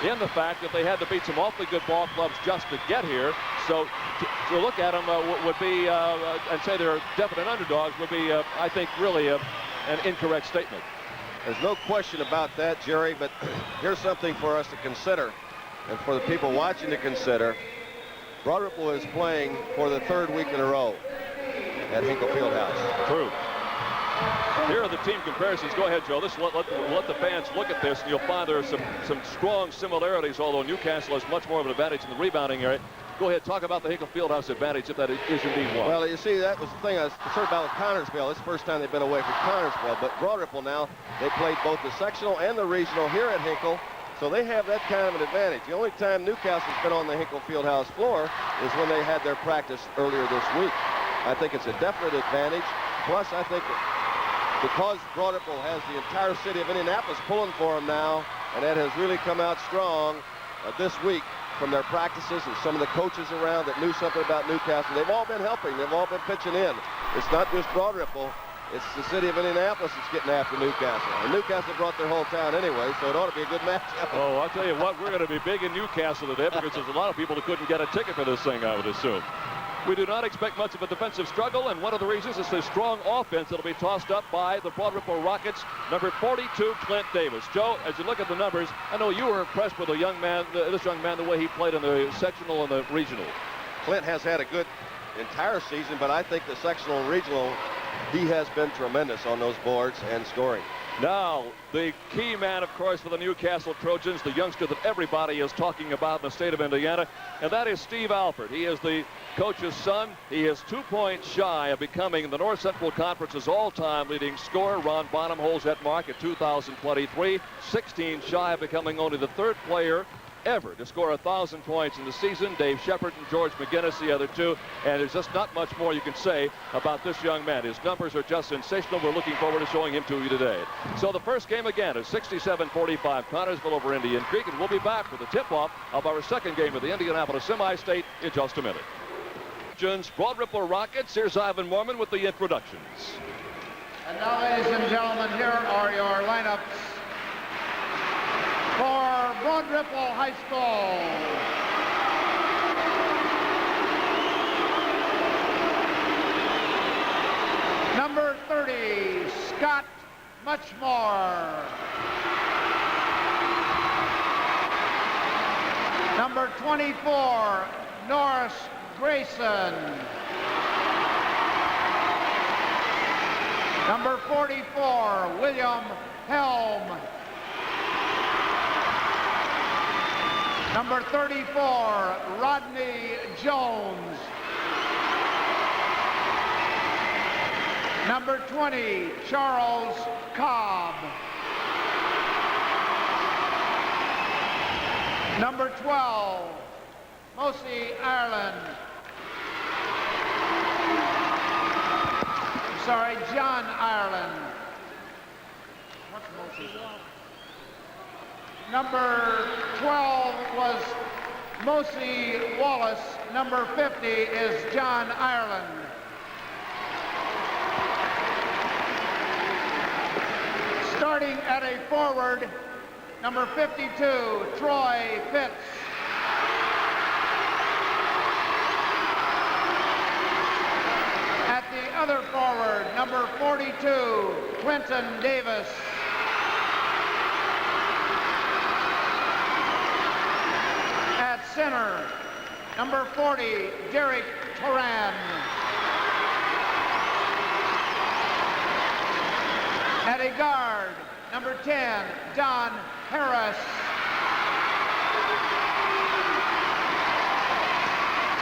in the fact that they had to beat some awfully good ball clubs just to get here. So to look at them would be, and say they're definite underdogs, would be, I think, really an incorrect statement. There's no question about that, Jerry, but here's something for us to consider, and for the people watching to consider. Broad Ripple is playing for the third week in a row at Hinkle Fieldhouse. True. Here are the team comparisons. Go ahead, Joe. Let the fans look at this, and you'll find there are some strong similarities, although Newcastle has much more of an advantage in the rebounding area. Go ahead, talk about the Hinkle Fieldhouse advantage, if that is indeed one. Well, you see, that was the thing I was concerned about with Connersville. It's the first time they've been away from Connersville, but Broad Ripple now, they played both the sectional and the regional here at Hinkle, so they have that kind of an advantage. The only time Newcastle's been on the Hinkle Fieldhouse floor is when they had their practice earlier this week. I think it's a definite advantage. Plus, I think because Broad Ripple has the entire city of Indianapolis pulling for them now, and that has really come out strong this week from their practices, and some of the coaches around that knew something about Newcastle. They've all been helping. They've all been pitching in. It's not just Broad Ripple. It's the city of Indianapolis that's getting after Newcastle. And Newcastle brought their whole town anyway, so it ought to be a good matchup. Oh, I'll tell you what, we're going to be big in Newcastle today because there's a lot of people that couldn't get a ticket for this thing, I would assume. We do not expect much of a defensive struggle, and one of the reasons is the strong offense that will be tossed up by the Broad Ripple Rockets. Number 42, Clint Davis. Joe, as you look at the numbers, I know you were impressed with this young man, the way he played in the sectional and the regional. Clint has had a good entire season, but I think the sectional and regional, he has been tremendous on those boards and scoring. Now, the key man, of course, for the Newcastle Trojans, the youngster that everybody is talking about in the state of Indiana, and that is Steve Alford. He is the coach's son. He is 2 points shy of becoming the North Central Conference's all-time leading scorer. Ron Bonham holds that mark at 2023. 16 shy of becoming only the third player ever to score 1,000 points in the season. Dave Shepard and George McGinnis, the other two. And there's just not much more you can say about this young man. His numbers are just sensational. We're looking forward to showing him to you today. So the first game again is 67-45, Connersville over Indian Creek. And we'll be back with the tip-off of our second game of the Indianapolis Semi-State in just a minute. Broad Ripple Rockets. Here's Ivan Mormon with the introductions. And now, ladies and gentlemen, here are your lineups for Broad Ripple High School. Number 30, Scott Muchmore. Number 24, Norris Grayson. Number 44, William Helm. Number 34, Rodney Jones. Number 20, Charles Cobb. Number 12, Mosi Ireland. Sorry, John Ireland. What's Mosi? Number 12 was Mosi Wallace. Number 50 is John Ireland. Starting at a forward, number 52, Troy Fitz. At the other forward, number 42, Clinton Davis. At center, number 40, Derek Turan. At a guard, number 10, Don Harris.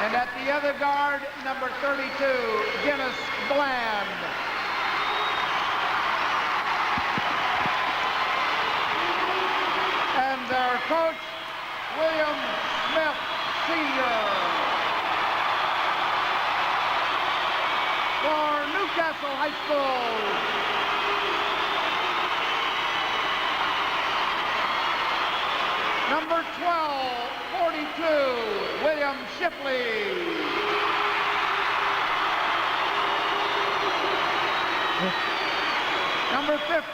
And at the other guard, number 32, Dennis Bland. And their coach, William Smith, Sr. For Newcastle High School. Number 12, 42, William Shipley. Number 50,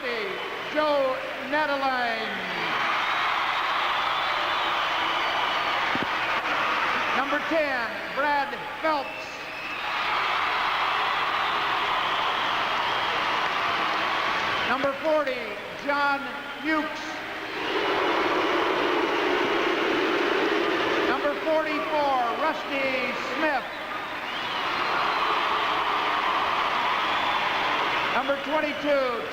Joe Nataline. 10, Brad Phelps. Number 40, John Hughes. Number 44, Rusty Smith. Number 22,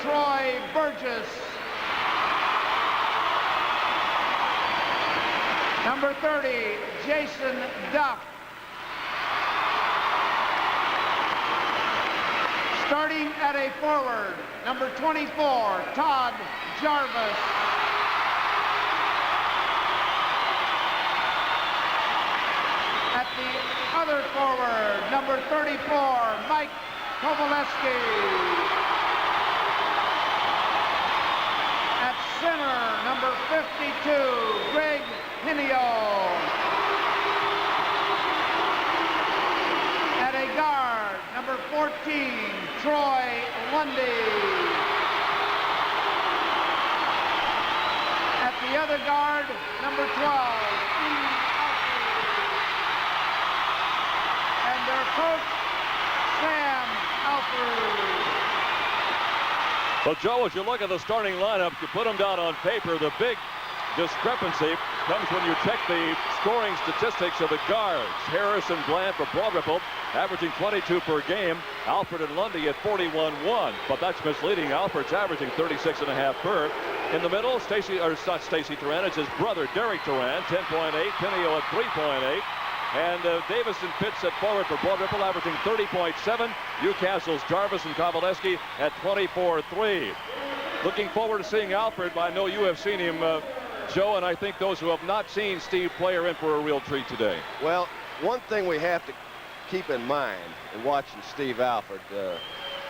Troy Burgess. Number 30, Jason Duff. Starting at a forward, number 24, Todd Jarvis. At the other forward, number 34, Mike Kovaleski. At center, number 52, Greg Pinio. At a guard, number 14, Troy Lundy. At the other guard, number 12, Steve Alford. And their coach, Sam Alford. Well, Joe, as you look at the starting lineup, you put them down on paper, the big discrepancy comes when you check the scoring statistics of the guards. Harris and Bland for Broad Ripple averaging 22 per game. Alford and Lundy at 41-1, but that's misleading. Alford's averaging 36.5 per. In the middle, not Stacy Turan, it's his brother Derek Turan, 10.8. Pinio at 3.8. And Davis and Pitts at forward for Broad Ripple averaging 30.7. Newcastle's Jarvis and Kovaleski at 24-3. Looking forward to seeing Alford. I know you have seen him, Joe, and I think those who have not seen Steve play are in for a real treat today. Well, one thing we have to keep in mind in watching Steve Alford,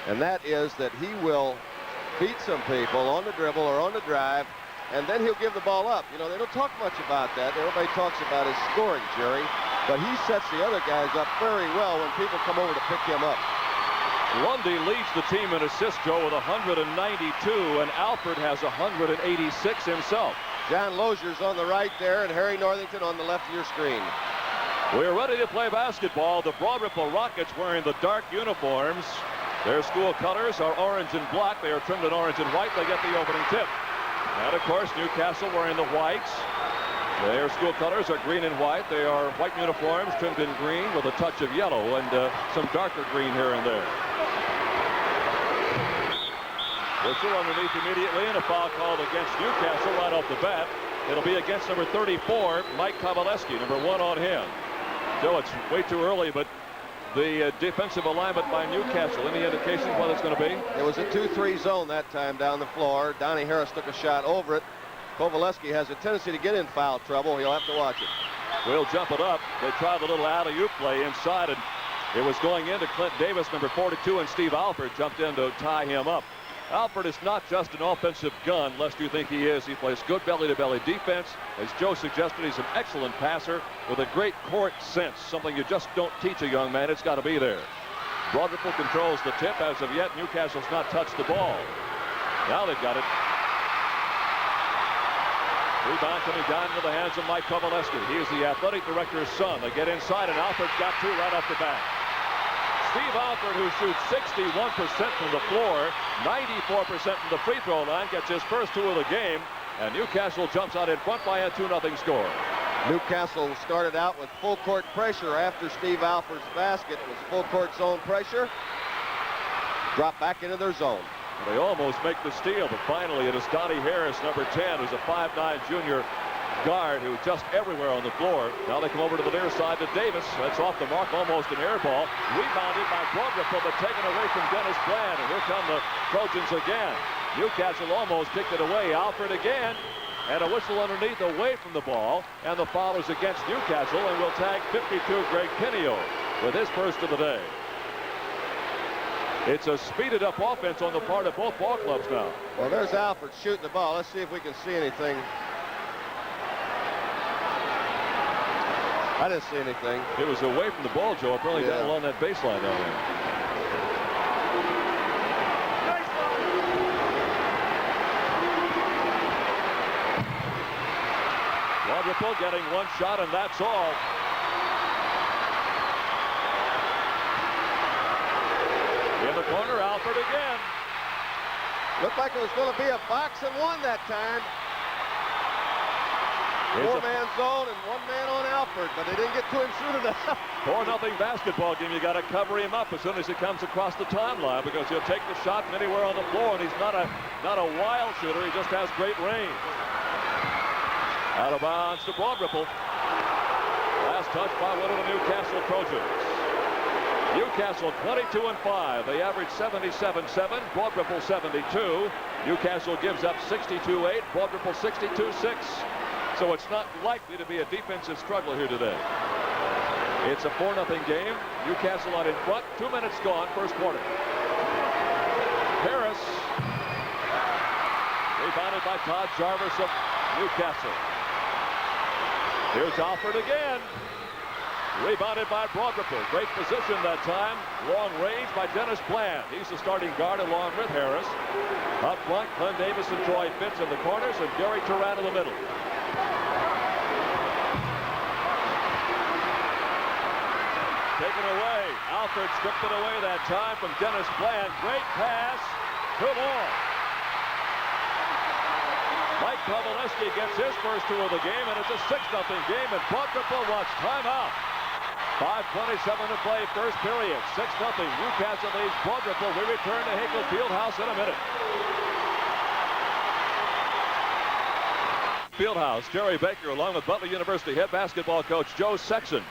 and that is that he will beat some people on the dribble or on the drive, and then he'll give the ball up. You know, they don't talk much about that. Everybody talks about his scoring, Jerry, but he sets the other guys up very well when people come over to pick him up. Lundy leads the team in assists, Joe, with 192, and Alford has 186 himself. John Lozier's on the right there, and Harry Northington on the left of your screen. We're ready to play basketball. The Broad Ripple Rockets wearing the dark uniforms. Their school colors are orange and black. They are trimmed in orange and white. They get the opening tip. And, of course, Newcastle wearing the whites. Their school colors are green and white. They are white uniforms trimmed in green with a touch of yellow and some darker green here and there. Whistle underneath immediately, and a foul called against Newcastle right off the bat. It'll be against number 34, Mike Kovaleski, number 1 on him. Joe, it's way too early, but the defensive alignment by Newcastle, any indication what it's going to be? It was a 2-3 zone that time down the floor. Donnie Harris took a shot over it. Kovaleski has a tendency to get in foul trouble. He'll have to watch it. We'll jump it up. They tried the little alley-oop play inside, and it was going into Clint Davis, number 42, and Steve Alford jumped in to tie him up. Alford is not just an offensive gun, lest you think he is. He plays good belly-to-belly defense. As Joe suggested, he's an excellent passer with a great court sense, something you just don't teach a young man. It's got to be there. Broad Ripple controls the tip. As of yet, Newcastle's not touched the ball. Now they've got it. Rebound coming down into the hands of Mike Kovaleski. He is the athletic director's son. They get inside, and Alford's got 2 right off the bat. Steve Alford, who shoots 61% from the floor, 94% from the free throw line, gets his first 2 of the game, and Newcastle jumps out in front by a 2-0 score. Newcastle started out with full court pressure after Steve Alford's basket. It was full court zone pressure. Drop back into their zone. They almost make the steal, but finally it is Donnie Harris, number 10, who's a 5'9" junior guard who's just everywhere on the floor. Now they come over to the near side to Davis. That's off the mark, almost an air ball. Rebounded by Broad Ripple, but taken away from Dennis Bland. And here come the Trojans again. Newcastle almost kicked it away. Alford again. And a whistle underneath away from the ball. And the foul is against Newcastle, and will tag 52 Greg Pinio with his first of the day. It's a speeded up offense on the part of both ball clubs now. Well, there's Alford shooting the ball. Let's see if we can see anything. I didn't see anything. It was away from the ball, Joe, probably down along that baseline down there. Broad Ripple getting 1 shot, and that's all. the corner, Alford again. Looked like it was going to be a box and one that time. Four-man zone and one man on Alford, but they didn't get to him soon enough. 4-0 basketball game. You got to cover him up as soon as he comes across the timeline because he'll take the shot from anywhere on the floor, and he's not a wild shooter. He just has great range. Out of bounds to Broad Ripple. Last touch by one of the Newcastle Trojans. Newcastle 22-5. They average 77-7. Broad Ripple 72. Newcastle gives up 62-8. Broad Ripple 62-6. So it's not likely to be a defensive struggle here today. It's a 4-0 game. Newcastle out in front. 2 minutes gone, first quarter. Harris. Rebounded by Todd Jarvis of Newcastle. Here's Alford again. Rebounded by Broad Ripple. Great position that time. Long range by Dennis Bland. He's the starting guard along with Harris. Up front, Glenn Davis and Troy Fitz in the corners, and Gary Turan in the middle. Taken away. Alford stripped it away that time from Dennis Bland. Great pass. Too long. Mike Paveleski gets his first two of the game, and it's a 6-0 game, and Broad Ripple wants timeout. 5:27 to play, first period. 6-0. Newcastle leads Broad Ripple. We return to Hinkle Fieldhouse in a minute. Fieldhouse, Jerry Baker, along with Butler University head basketball coach Joe Sexton.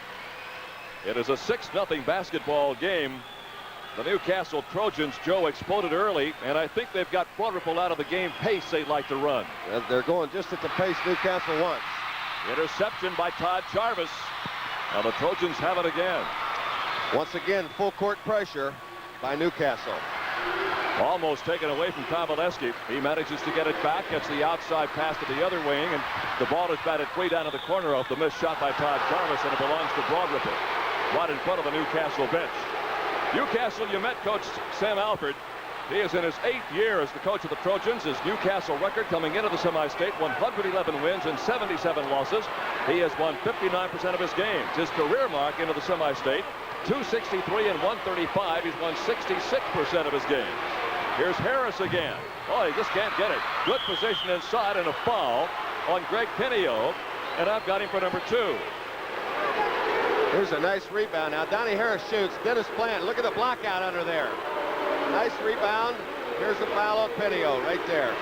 It is a 6-0 basketball game. The Newcastle Trojans, Joe, exploded early, and I think they've got Broad Ripple out of the game pace they like to run. They're going just at the pace Newcastle wants. Interception by Todd Jarvis. Now the Trojans have it again. Once again, full court pressure by Newcastle. Almost taken away from Paveleski. He manages to get it back, gets the outside pass to the other wing, and the ball is batted free down to the corner off the missed shot by Todd Jarvis, and it belongs to Broad Ripple, right in front of the Newcastle bench. Newcastle, you met Coach Sam Alford. He is in his 8th year as the coach of the Trojans. His Newcastle record coming into the semi-state, 111 wins and 77 losses. He has won 59% of his games. His career mark into the semi-state, 263 and 135. He's won 66% of his games. Here's Harris again. Oh, he just can't get it. Good position inside and a foul on Greg Pinio, and I've got him for number 2. Here's a nice rebound. Now Donnie Harris shoots. Dennis Plant, look at the block out under there. Nice rebound. Here's the foul on Pinio right there.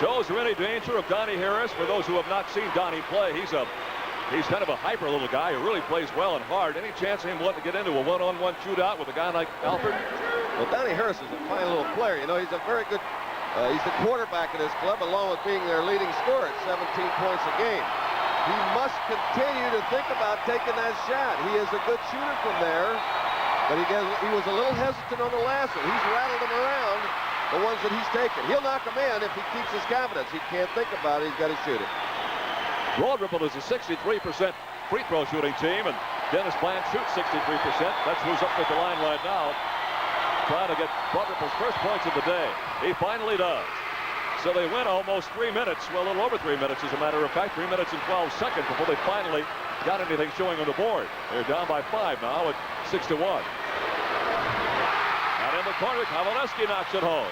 Joe's really danger of Donnie Harris. For those who have not seen Donnie play, he's kind of a hyper little guy who really plays well and hard. Any chance of him wanting to get into a one-on-one shootout with a guy like Alford? Well, Donnie Harris is a fine little player. You know, he's a very good, he's the quarterback of this club, along with being their leading scorer at 17 points a game. He must continue to think about taking that shot. He is a good shooter from there, but he was a little hesitant on the last one. He's rattled them around, the ones that he's taken. He'll knock them in if he keeps his confidence. He can't think about it. He's got to shoot it. Broad Ripple is a 63% free throw shooting team, and Dennis Bland shoots 63%. That's who's up at the line right now, trying to get Broad Ripple's first points of the day. He finally does. So they went almost 3 minutes, well, a little over 3 minutes, as a matter of fact, 3 minutes and 12 seconds before they finally got anything showing on the board. They're down by 5 now at 6-1. And in the corner, Paveleski knocks it home.